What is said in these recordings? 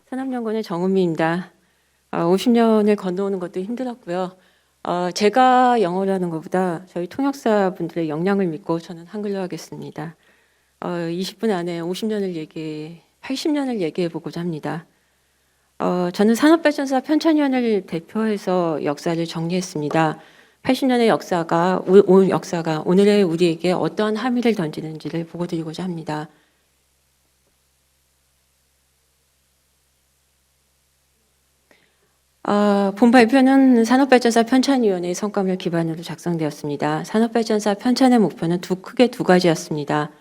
산업연구원의 정은미입니다. 50년을 건너오는 것도 힘들었고요. 제가 영어를 하는 것보다 저희 통역사분들의 역량을 믿고 저는 한글로 하겠습니다. 20분 안에 80년을 얘기해 보고자 합니다. 저는 산업발전사 편찬위원회를 대표해서 역사를 정리했습니다. 80년의 역사가 오늘의 우리에게 어떠한 함의를 던지는지를 보고 드리고자 합니다. 본 발표는 산업발전사 편찬위원회의 성과를 기반으로 작성되었습니다. 산업발전사 편찬의 목표는 크게 두 가지였습니다.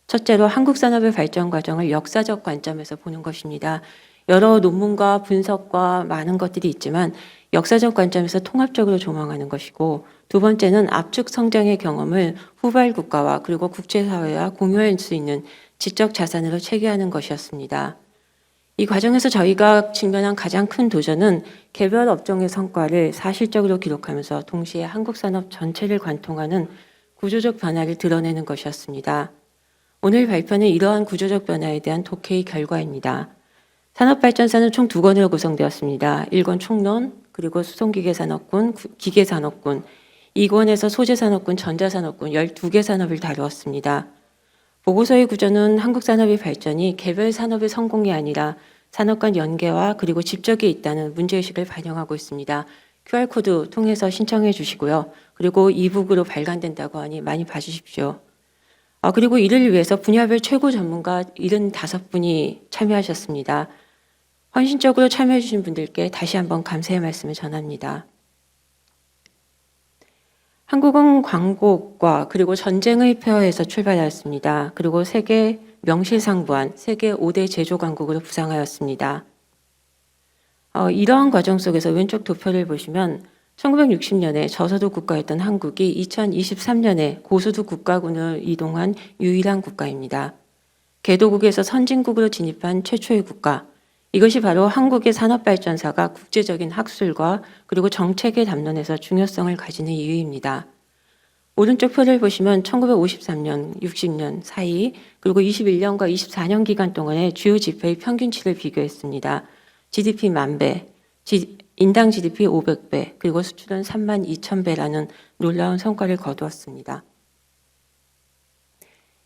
첫째로 한국 산업의 발전 과정을 역사적 관점에서 보는 것입니다. 여러 논문과 분석과 많은 것들이 있지만 역사적 관점에서 통합적으로 조망하는 것이고, 두 번째는 압축 성장의 경험을 후발 국가와 그리고 국제사회와 공유할 수 있는 지적 자산으로 체계하는 것이었습니다. 이 과정에서 저희가 직면한 가장 큰 도전은 개별 업종의 성과를 사실적으로 기록하면서 동시에 한국 산업 전체를 관통하는 구조적 변화를 드러내는 것이었습니다. 오늘 발표는 이러한 구조적 변화에 대한 독해의 결과입니다. 산업발전사는 총 2권으로 구성되었습니다. 1권 총론, 그리고 수송기계산업군, 기계산업군, 2권에서 소재산업군, 전자산업군 12개 산업을 다루었습니다. 보고서의 구조는 한국 산업의 발전이 개별 산업의 성공이 아니라 산업 간 연계와 그리고 집적에 있다는 문제의식을 반영하고 있습니다. QR코드 통해서 신청해 주시고요. 그리고 이북으로 발간된다고 하니 많이 봐주십시오. 그리고 이를 위해서 분야별 최고 전문가 75분이 참여하셨습니다. 헌신적으로 참여해 주신 분들께 다시 한번 감사의 말씀을 전합니다. 한국은 광복과 그리고 전쟁의 폐허에서 출발하였습니다. 그리고 세계 명실상부한 세계 5대 제조강국으로 부상하였습니다. 이러한 과정 속에서 왼쪽 도표를 보시면 1960년에 저소득 국가였던 한국이 2023년에 고소득 국가군을 이동한 유일한 국가입니다. 개도국에서 선진국으로 진입한 최초의 국가. 이것이 바로 한국의 산업발전사가 국제적인 학술과 그리고 정책의 담론에서 중요성을 가지는 이유입니다. 오른쪽 표를 보시면 1953년, 60년 사이 그리고 21년과 24년 기간 동안의 주요 지표의 평균치를 비교했습니다. GDP 10,000배, 인당 GDP 500배, 그리고 수출은 32,000배라는 놀라운 성과를 거두었습니다.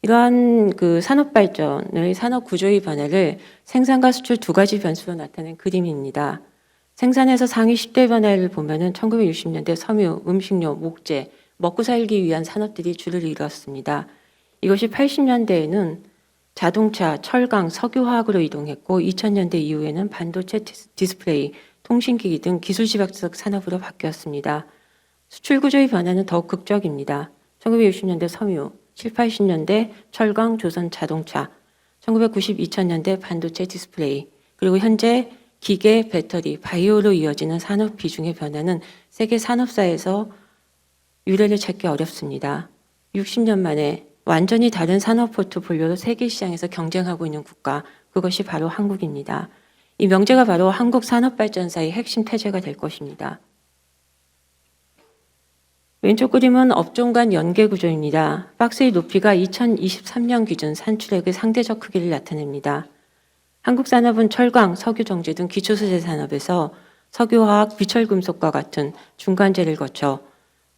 이러한 산업 발전의 산업 구조의 변화를 생산과 수출 두 가지 변수로 나타낸 그림입니다. 생산에서 상위 10대 변화를 보면은 1960년대 섬유, 음식료, 목재, 먹고 살기 위한 산업들이 주를 이루었습니다. 이것이 80년대에는 자동차, 철강, 석유화학으로 이동했고 2000년대 이후에는 반도체, 디스플레이, 통신기기 등 기술 집약적 산업으로 바뀌었습니다. 수출 구조의 변화는 더욱 극적입니다. 1960년대 섬유, 7, 80년대 철강, 조선 자동차, 1990, 2000년대 반도체 디스플레이, 그리고 현재 기계, 배터리, 바이오로 이어지는 산업 비중의 변화는 세계 산업사에서 유례를 찾기 어렵습니다. 60년 만에 완전히 다른 산업 포트폴리오로 세계 시장에서 경쟁하고 있는 국가, 그것이 바로 한국입니다. 이 명제가 바로 한국 산업발전사의 핵심 태제가 될 것입니다. 왼쪽 그림은 업종 간 연계 구조입니다. 박스의 높이가 2023년 기준 산출액의 상대적 크기를 나타냅니다. 한국 산업은 철강, 석유 정제 등 기초소재 산업에서 석유화학, 비철금속과 같은 중간재를 거쳐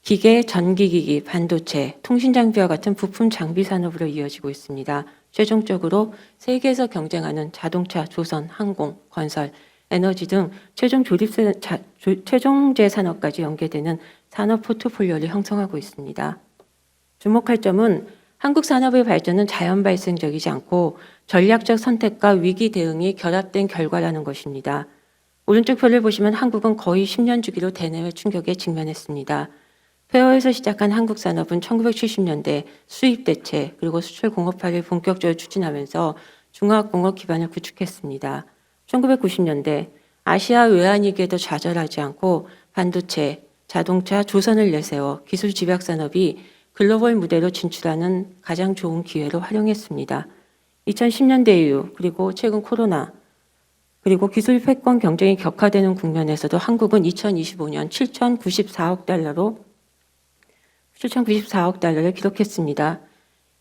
기계, 전기기기, 반도체, 통신장비와 같은 부품 장비 산업으로 이어지고 있습니다. 최종적으로 세계에서 경쟁하는 자동차, 조선, 항공, 건설, 에너지 등 최종재 산업까지 연계되는 산업 포트폴리오를 형성하고 있습니다. 주목할 점은 한국 산업의 발전은 자연 발생적이지 않고 전략적 선택과 위기 대응이 결합된 결과라는 것입니다. 오른쪽 표를 보시면 한국은 거의 10년 주기로 대내외 충격에 직면했습니다. 폐허에서 시작한 한국 산업은 1970년대 수입 대체 그리고 수출 공업화를 본격적으로 추진하면서 중화학공업 기반을 구축했습니다. 1990년대 아시아 외환위기에도 좌절하지 않고 반도체, 자동차, 조선을 내세워 기술 집약 산업이 글로벌 무대로 진출하는 가장 좋은 기회로 활용했습니다. 2010년대 이후 그리고 최근 코로나 그리고 기술 패권 경쟁이 격화되는 국면에서도 한국은 2025년 7,094억 달러를 기록했습니다.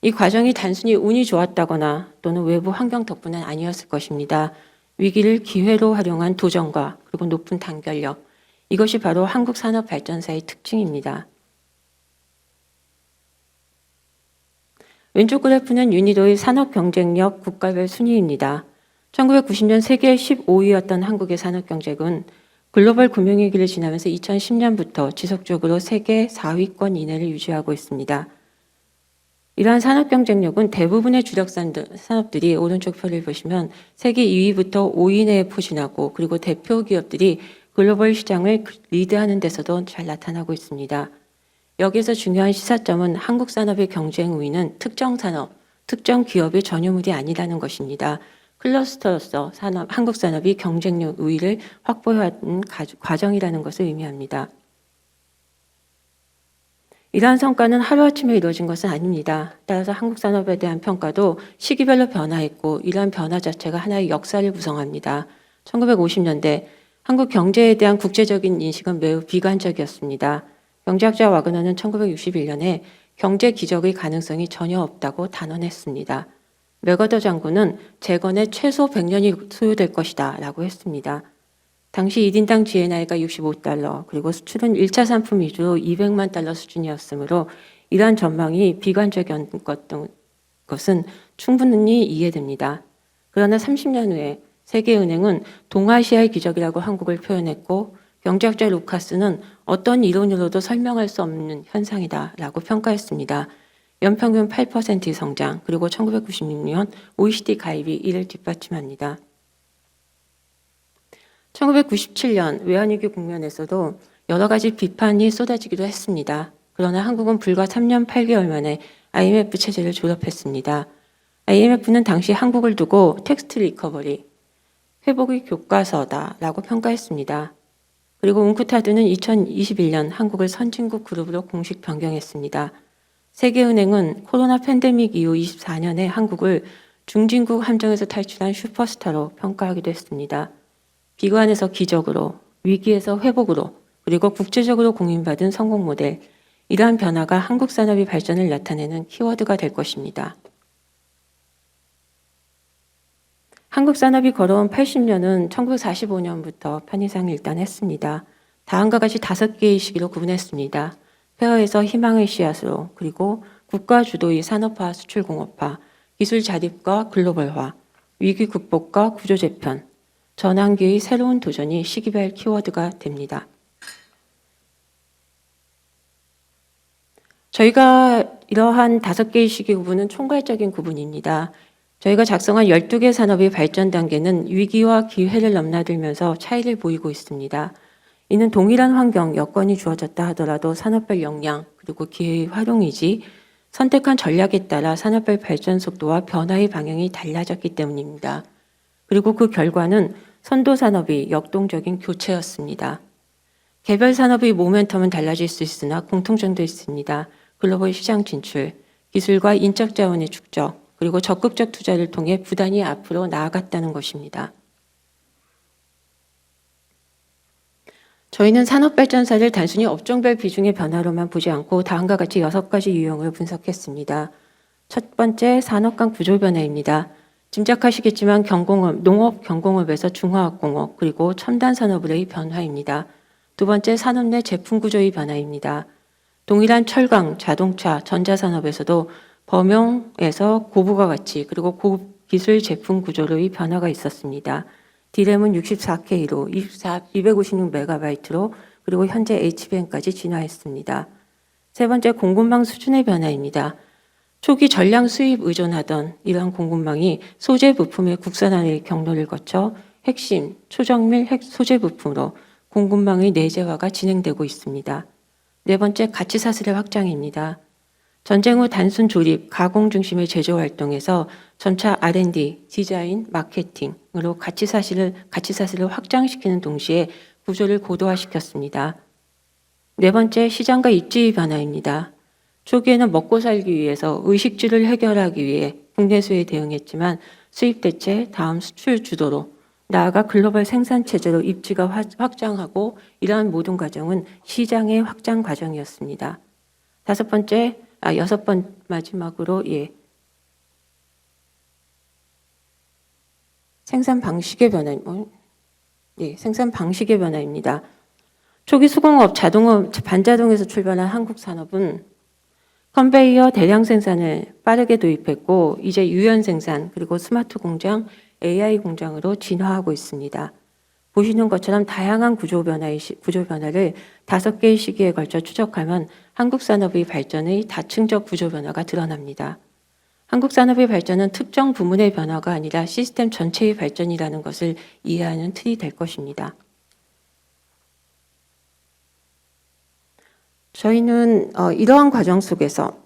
이 과정이 단순히 운이 좋았다거나 또는 외부 환경 덕분은 아니었을 것입니다. 위기를 기회로 활용한 도전과 그리고 높은 단결력, 이것이 바로 한국산업발전사의 특징입니다. 왼쪽 그래프는 유니도의 산업경쟁력 국가별 순위입니다. 1990년 세계 15위였던 한국의 산업경쟁은 글로벌 금융위기를 지나면서 2010년부터 지속적으로 세계 4위권 이내를 유지하고 있습니다. 이러한 산업 경쟁력은 대부분의 주력 산업들이 오른쪽 표를 보시면 세계 2위부터 5위 내에 포진하고, 그리고 대표 기업들이 글로벌 시장을 리드하는 데서도 잘 나타나고 있습니다. 여기에서 중요한 시사점은 한국 산업의 경쟁 우위는 특정 산업, 특정 기업의 전유물이 아니라는 것입니다. 클러스터로서 한국 산업이 경쟁력 우위를 확보해왔던 과정이라는 것을 의미합니다. 이러한 성과는 하루아침에 이루어진 것은 아닙니다. 따라서 한국 산업에 대한 평가도 시기별로 변화했고, 이러한 변화 자체가 하나의 역사를 구성합니다. 1950년대 한국 경제에 대한 국제적인 인식은 매우 비관적이었습니다. 경제학자 와그너는 1961년에 경제 기적의 가능성이 전혀 없다고 단언했습니다. 맥어더 장군은 재건에 최소 100년이 소요될 것이다 라고 했습니다. 당시 1인당 GNI가 65달러, 그리고 수출은 1차 상품 위주로 200만 달러 수준이었으므로 이러한 전망이 비관적이었던 것은 충분히 이해됩니다. 그러나 30년 후에 세계은행은 동아시아의 기적이라고 한국을 표현했고, 경제학자 루카스는 어떤 이론으로도 설명할 수 없는 현상이다 라고 평가했습니다. 연평균 8%의 성장, 그리고 1996년 OECD 가입이 이를 뒷받침합니다. 1997년 외환위기 국면에서도 여러 가지 비판이 쏟아지기도 했습니다. 그러나 한국은 불과 3년 8개월 만에 IMF 체제를 졸업했습니다. IMF는 당시 한국을 두고 텍스트 리커버리, 회복의 교과서다라고 평가했습니다. 그리고 웅크타드는 2021년 한국을 선진국 그룹으로 공식 변경했습니다. 세계은행은 코로나 팬데믹 이후 24년에 한국을 중진국 함정에서 탈출한 슈퍼스타로 평가하기도 했습니다. 비관에서 기적으로, 위기에서 회복으로, 그리고 국제적으로 공인받은 성공 모델, 이러한 변화가 한국 산업의 발전을 나타내는 키워드가 될 것입니다. 한국 산업이 걸어온 80년은 1945년부터 편의상을 일단 했습니다. 다음과 같이 5개의 시기로 구분했습니다. 폐허에서 희망의 씨앗으로, 그리고 국가 주도의 산업화, 수출공업화, 기술 자립과 글로벌화, 위기 극복과 구조 재편, 전환기의 새로운 도전이 시기별 키워드가 됩니다. 저희가 이러한 5개의 시기 구분은 총괄적인 구분입니다. 저희가 작성한 12개 산업의 발전 단계는 위기와 기회를 넘나들면서 차이를 보이고 있습니다. 이는 동일한 환경, 여건이 주어졌다 하더라도 산업별 역량, 그리고 기회의 활용이지 선택한 전략에 따라 산업별 발전 속도와 변화의 방향이 달라졌기 때문입니다. 그리고 그 결과는 선도 산업이 역동적인 교체였습니다. 개별 산업의 모멘텀은 달라질 수 있으나 공통점도 있습니다. 글로벌 시장 진출, 기술과 인적 자원의 축적, 그리고 적극적 투자를 통해 부단히 앞으로 나아갔다는 것입니다. 저희는 산업발전사를 단순히 업종별 비중의 변화로만 보지 않고 다음과 같이 6가지 유형을 분석했습니다. 첫 번째, 산업 간 구조 변화입니다. 짐작하시겠지만 농업 경공업에서 중화학공업, 그리고 첨단 산업으로의 변화입니다. 두 번째, 산업 내 제품 구조의 변화입니다. 동일한 철강, 자동차, 전자산업에서도 범용에서 고부가 가치, 그리고 고기술 제품 구조로의 변화가 있었습니다. D램은 64K로 256MB로, 그리고 현재 HBM까지 진화했습니다. 세 번째, 공급망 수준의 변화입니다. 초기 전량 수입 의존하던 이러한 공급망이 소재 부품의 국산화의 경로를 거쳐 핵심, 초정밀 소재 부품으로 공급망의 내재화가 진행되고 있습니다. 네 번째, 가치 사슬의 확장입니다. 전쟁 후 단순 조립, 가공 중심의 제조 활동에서 점차 R&D, 디자인, 마케팅으로 가치 사슬을 확장시키는 동시에 구조를 고도화시켰습니다. 네 번째, 시장과 입지의 변화입니다. 초기에는 먹고 살기 위해서 의식주를 해결하기 위해 국내수에 대응했지만 수입 대체, 다음 수출 주도로, 나아가 글로벌 생산 체제로 입지가 확장하고, 이러한 모든 과정은 시장의 확장 과정이었습니다. 마지막으로 생산 방식의 변화입니다. 초기 수공업, 자동업, 반자동에서 출발한 한국 산업은 컨베이어 대량 생산을 빠르게 도입했고 이제 유연 생산 그리고 스마트 공장, AI 공장으로 진화하고 있습니다. 보시는 것처럼 다양한 구조 변화를 5개의 시기에 걸쳐 추적하면 한국 산업의 발전의 다층적 구조 변화가 드러납니다. 한국 산업의 발전은 특정 부문의 변화가 아니라 시스템 전체의 발전이라는 것을 이해하는 틀이 될 것입니다. 저희는 이러한 과정 속에서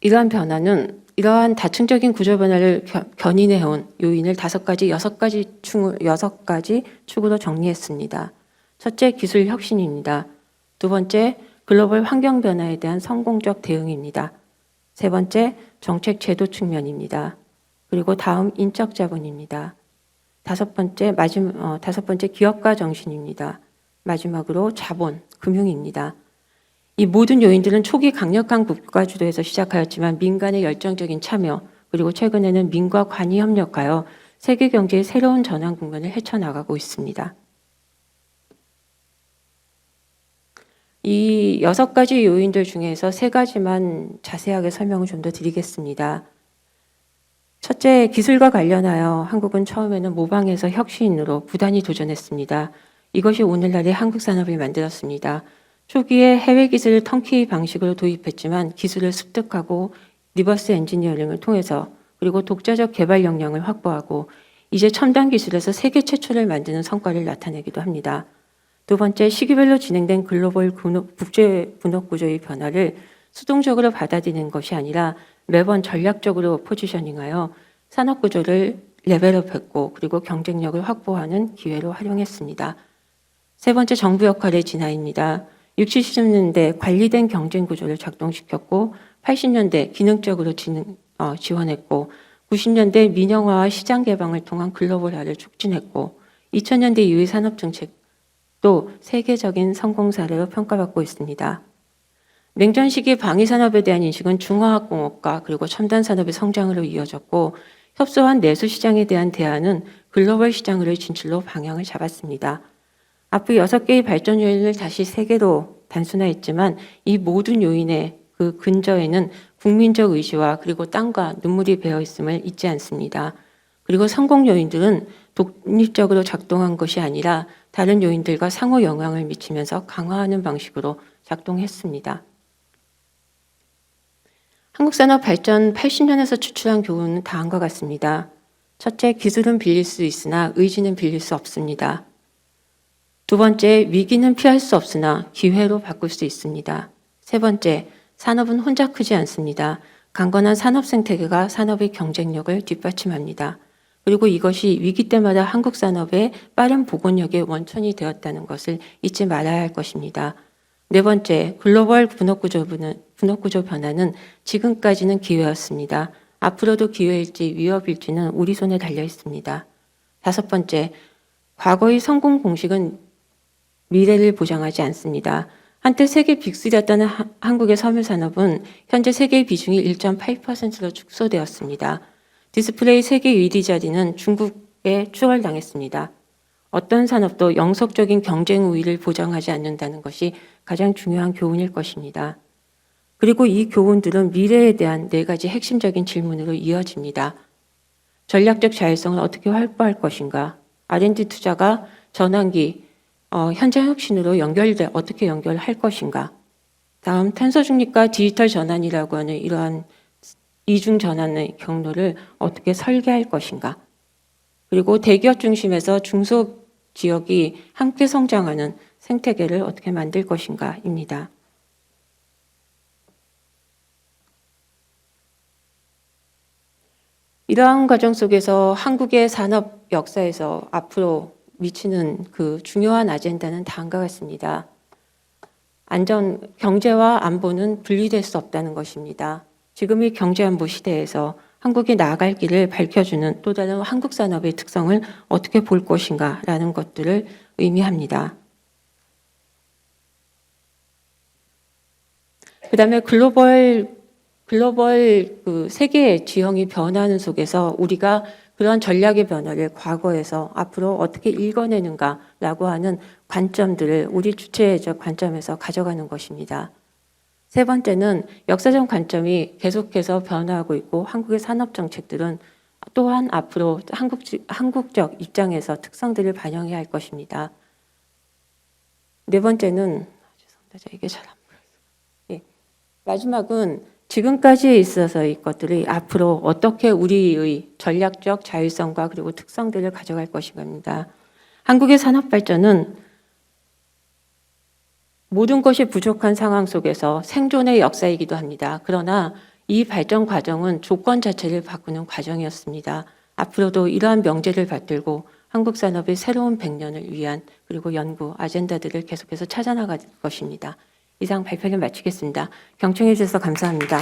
이러한 다층적인 구조 변화를 견인해온 요인을 6가지 축으로 정리했습니다. 첫째, 기술 혁신입니다. 두 번째, 글로벌 환경 변화에 대한 성공적 대응입니다. 세 번째, 정책 제도 측면입니다. 그리고 다음 인적 자본입니다. 다섯 번째, 기업가 정신입니다. 마지막으로 자본, 금융입니다. 이 모든 요인들은 초기 강력한 국가 주도에서 시작하였지만 민간의 열정적인 참여, 그리고 최근에는 민과 관이 협력하여 세계 경제의 새로운 전환 국면을 헤쳐나가고 있습니다. 이 6가지 요인들 중에서 3가지만 자세하게 설명을 좀 더 드리겠습니다. 첫째, 기술과 관련하여 한국은 처음에는 모방에서 혁신으로 부단히 도전했습니다. 이것이 오늘날의 한국 산업을 만들었습니다. 초기에 해외 기술을 턴키 방식으로 도입했지만 기술을 습득하고 리버스 엔지니어링을 통해서 그리고 독자적 개발 역량을 확보하고 이제 첨단 기술에서 세계 최초를 만드는 성과를 나타내기도 합니다. 두 번째, 시기별로 진행된 글로벌 국제 분업 구조의 변화를 수동적으로 받아들이는 것이 아니라 매번 전략적으로 포지셔닝하여 산업 구조를 레벨업했고 그리고 경쟁력을 확보하는 기회로 활용했습니다. 세 번째, 정부 역할의 진화입니다. 60, 70년대 관리된 경쟁 구조를 작동시켰고 80년대 기능적으로 지원했고 90년대 민영화와 시장 개방을 통한 글로벌화를 촉진했고 2000년대 이후의 산업 정책도 세계적인 성공 사례로 평가받고 있습니다. 냉전 시기 방위 산업에 대한 인식은 중화학 공업과 그리고 첨단 산업의 성장으로 이어졌고 협소한 내수 시장에 대한 대안은 글로벌 시장으로의 진출로 방향을 잡았습니다. 앞의 6개의 발전 요인을 다시 3개로 단순화했지만 이 모든 요인의 그 근저에는 국민적 의지와 그리고 땀과 눈물이 배어 있음을 잊지 않습니다. 그리고 성공 요인들은 독립적으로 작동한 것이 아니라 다른 요인들과 상호 영향을 미치면서 강화하는 방식으로 작동했습니다. 한국 산업 발전 80년에서 추출한 교훈은 다음과 같습니다. 첫째, 기술은 빌릴 수 있으나 의지는 빌릴 수 없습니다. 두 번째, 위기는 피할 수 없으나 기회로 바꿀 수 있습니다. 세 번째, 산업은 혼자 크지 않습니다. 강건한 산업 생태계가 산업의 경쟁력을 뒷받침합니다. 그리고 이것이 위기 때마다 한국 산업의 빠른 복원력의 원천이 되었다는 것을 잊지 말아야 할 것입니다. 네 번째, 글로벌 분업구조 변화는 지금까지는 기회였습니다. 앞으로도 기회일지 위협일지는 우리 손에 달려 있습니다. 다섯 번째, 과거의 성공 공식은 미래를 보장하지 않습니다. 한때 세계 빅3였다는 한국의 섬유 산업은 현재 세계의 비중이 1.8%로 축소되었습니다. 디스플레이 세계 1위 자리는 중국에 추월당했습니다. 어떤 산업도 영속적인 경쟁 우위를 보장하지 않는다는 것이 가장 중요한 교훈일 것입니다. 그리고 이 교훈들은 미래에 대한 4가지 핵심적인 질문으로 이어집니다. 전략적 자율성을 어떻게 확보할 것인가? R&D 투자가 전환기, 현장 혁신으로 어떻게 연결할 것인가? 다음, 탄소 중립과 디지털 전환이라고 하는 이러한 이중 전환의 경로를 어떻게 설계할 것인가? 그리고 대기업 중심에서 중소 지역이 함께 성장하는 생태계를 어떻게 만들 것인가입니다. 이러한 과정 속에서 한국의 산업 역사에서 앞으로 미치는 그 중요한 아젠다는 다음과 같습니다. 경제와 안보는 분리될 수 없다는 것입니다. 지금의 경제안보 시대에서 한국이 나아갈 길을 밝혀주는 또 다른 한국 산업의 특성을 어떻게 볼 것인가라는 것들을 의미합니다. 그 다음에 글로벌 그 세계의 지형이 변하는 속에서 우리가 그런 전략의 변화를 과거에서 앞으로 어떻게 읽어내는가라고 하는 관점들을 우리 주체적 관점에서 가져가는 것입니다. 세 번째는 역사적 관점이 계속해서 변화하고 있고 한국의 산업 정책들은 또한 앞으로 한국적 입장에서 특성들을 반영해야 할 것입니다. 네 번째는 죄송합니다. 이게 잘 안 보여요. 예. 마지막은 지금까지에 있어서 이 것들이 앞으로 어떻게 우리의 전략적 자율성과 그리고 특성들을 가져갈 것인가입니다. 한국의 산업 발전은 모든 것이 부족한 상황 속에서 생존의 역사이기도 합니다. 그러나 이 발전 과정은 조건 자체를 바꾸는 과정이었습니다. 앞으로도 이러한 명제를 받들고 한국 산업의 새로운 100년을 위한 그리고 연구 아젠다들을 계속해서 찾아나갈 것입니다. 이상 발표를 마치겠습니다. 경청해 주셔서 감사합니다.